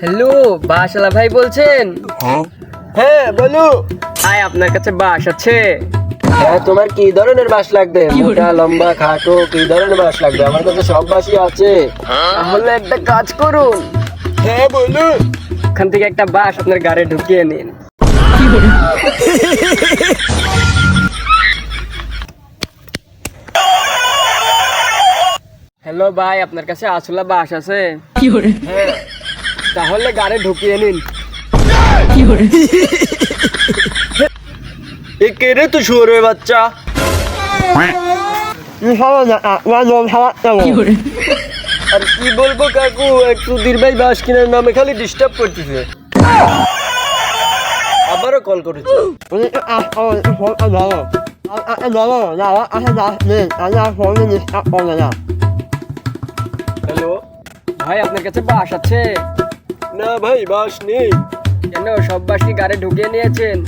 Hello, বাসওয়ালা ভাই বলছেন? হ্যাঁ বলো। ভাই আপনার কাছে বাস আছে? হ্যাঁ, তোমার কি ধরনের বাস লাগবে? মোটা, লম্বা, খাটো, কি ধরনের বাস লাগবে? আমার কাছে সব বাসই আছে। তাহলে একটা কাজ করুন, হ্যাঁ বলো। ওখান থেকে একটা বাস আপনার গাড়ি ঢুকিয়ে নিন। হ্যালো ভাই, আপনার কাছে আসলে বাস আছে? হ্যাঁ, তাহলে গাড়ি ঢুকিয়ে নিন। এ কে রে তুই শুয়োরের বাচ্চা? আর কি বলবো কাকু, এক সুধীর ভাই বাস কেনার নামে খালি ডিস্টার্ব করতেছে। আবারও কল করেছে। হ্যালো, ভাই আপনার কাছে বাস আছে? না ভাই বাস নেই। কেন, সব বাস কি গাড়ি ঢুকিয়ে নিয়েছেন?